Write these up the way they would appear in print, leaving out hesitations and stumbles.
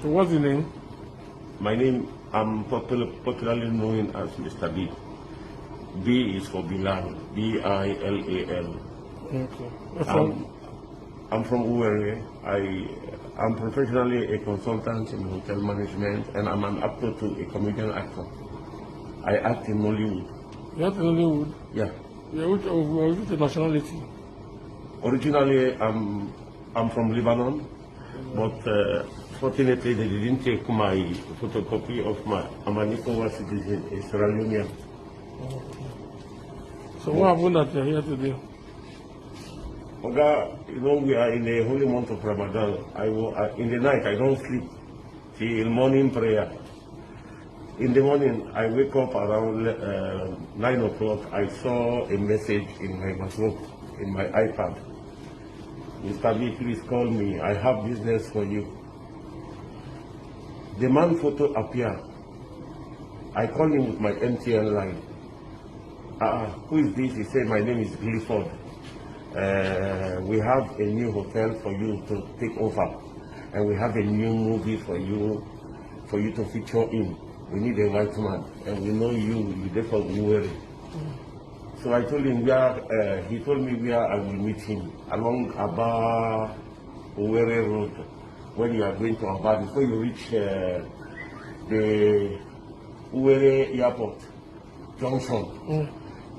So what's the name? My name, I'm popularly known as Mr. B. B is for Bilal, B-I-L-A-L. Okay. I'm from Uwere. I'm professionally a consultant in hotel management, and I'm an actor too, a comedian actor. I act in Nollywood. You act in Nollywood? Yeah. Which nationality? Originally, I'm from Lebanon, but fortunately they didn't take my photocopy of I'm an ECOWAS citizen, a Sierra Leonean. So what happened that you're here today? Oga, you know, we are in the holy month of Ramadan. In the night, I don't sleep till morning prayer. In the morning, I wake up around 9 o'clock. I saw a message in my MacBook, in my iPad. Mr. B, please call me. I have business for you. The man photo appeared. I called him with my MTN line. Who is this? He said, my name is Clifford. We have a new hotel for you to take over, and we have a new movie for you to feature in. We need a white man, and we know you therefore Uwere. So I told him where, he told me where I will meet him, along Aba Uwere Road. When you are going to Aba, before you reach the Uwere Airport junction,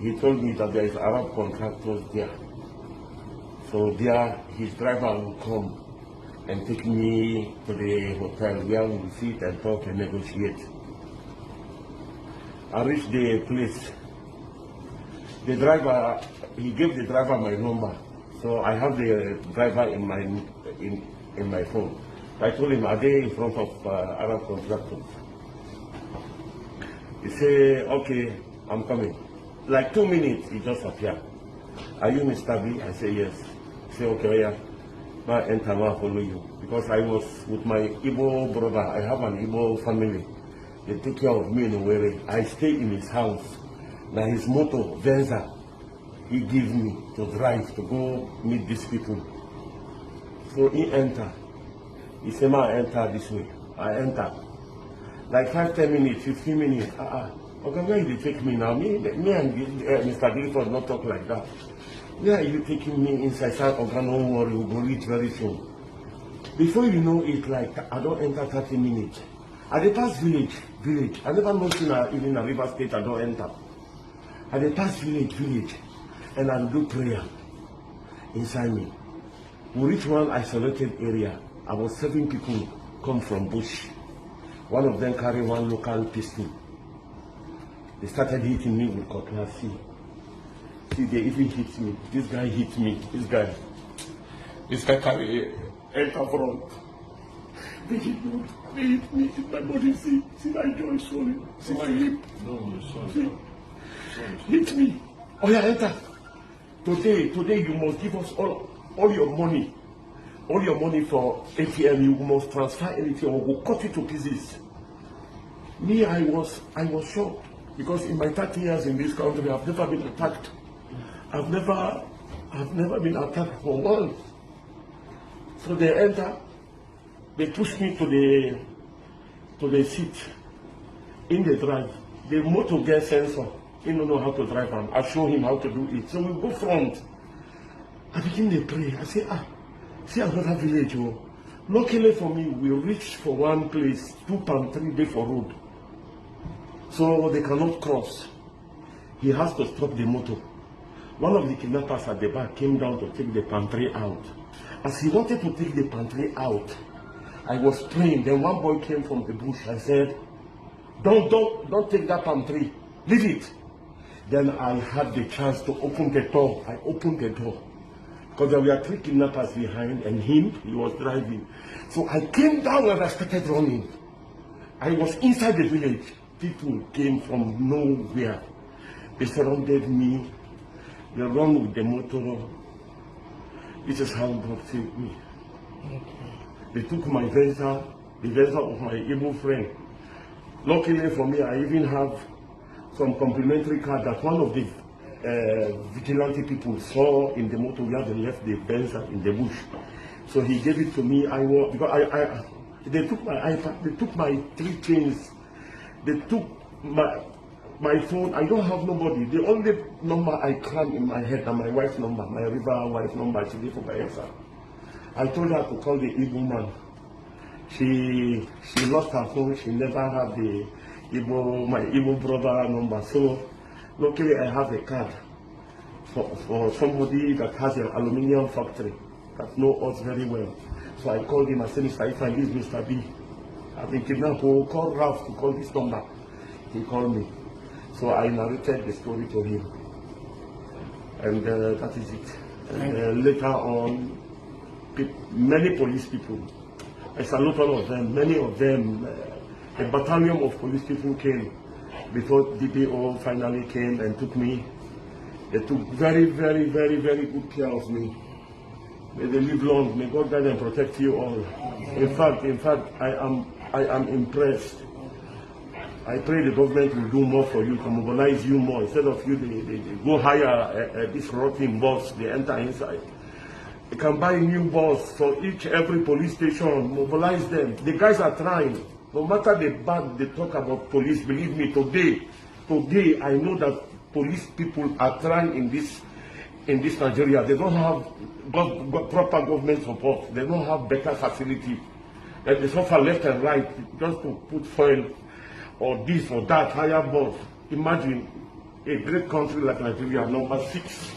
he told me that there is Arab contractors there. So there, his driver will come and take me to the hotel where we will sit and talk and negotiate. I reached the place. The driver, he gave the driver my number. So I have the driver in my phone. I told him, are they in front of Arab contractors? He said, okay, I'm coming. Like 2 minutes, he just appeared. Are you Mr. B? I say, yes. He said, okay, yeah. Now enter, now follow you. Because I was with my Igbo brother. I have an Igbo family. They take care of me in Owerri. I stay in his house. Now his motor, Venza, he gives me to drive to go meet these people. So he enter. He said, I enter this way. I enter. Like 5, 10 minutes, 15 minutes. Okay, where you take me now? Me and Mr. Clifford not talk like that. Where are you taking me inside? Okay, don't worry, we'll go reach very soon. Before you know it, like I don't enter 30 minutes. At the past village. I never know even a river state I don't enter. At the past village, and I'll do prayer inside me. We reach one isolated area. About 7 people come from bush. One of them carry one local pistol. They started hitting me with cutlass. See, they even hit me. This guy hit me. This guy carry a front. They hit me in my body. See my jaw swollen. See my hip. Hit me. Oh yeah, enter. Today you must give us all your money. All your money for ATM, you must transfer anything or we'll cut it to pieces. Me, I was shocked because in my 30 years in this country, I've never been attacked. I've never been attacked for once. So they enter, they push me to the seat in the drive. The motor gets sensor. He don't know how to drive, and I show him how to do it. So we go front. I begin to pray. I say, see another village. Oh. Luckily for me, we reached for one place, 2 pound 3 days for road. So they cannot cross. He has to stop the motor. One of the kidnappers at the back came down to take the pantry out. As he wanted to take the pantry out, I was praying. Then one boy came from the bush. I said, don't take that pantry. Leave it. Then I had the chance to open the door. I opened the door. Because there were 3 kidnappers behind, and he was driving. So I came down and I started running. I was inside the village. People came from nowhere. They surrounded me. They ran with the motor. This is how God saved me. They took my Venza, the Venza of my Igbo friend. Luckily for me, I even have some complimentary card that one of the vigilante people saw in the motor where they left the Venza in the bush. So he gave it to me. Because They took my iPad, they took my 3 chains, they took my phone. I don't have nobody. The only number I cram in my head is my wife's number, my river wife number. She lives for Bayelsa. I told her to call the Igbo man. She lost her phone. She never had my Igbo brother number. So luckily I have a card for somebody that has an aluminium factory that knows us very well. So I called him. I said, Mr. Ifan, this is Mr. B. I've been kidnapped. Call Ralph to call this number. He called me. So I narrated the story to him. And that is it. And later on, many police people, I salute all of them, many of them, a battalion of police people came before DPO finally came and took me. They took very, very, very, very good care of me. May they live long. May God guide and protect you all. In fact, I am impressed. I pray the government will do more for you, to mobilize you more. Instead of you, they go hire this rotting bus, they enter inside. They can buy new bus for every police station, mobilize them. The guys are trying. No matter the bad they talk about police, believe me, today I know that police people are trying in this Nigeria. They don't have proper government support. They don't have better facility. They suffer left and right just to put fuel or this or that higher boss. Imagine a great country like Nigeria, number 6.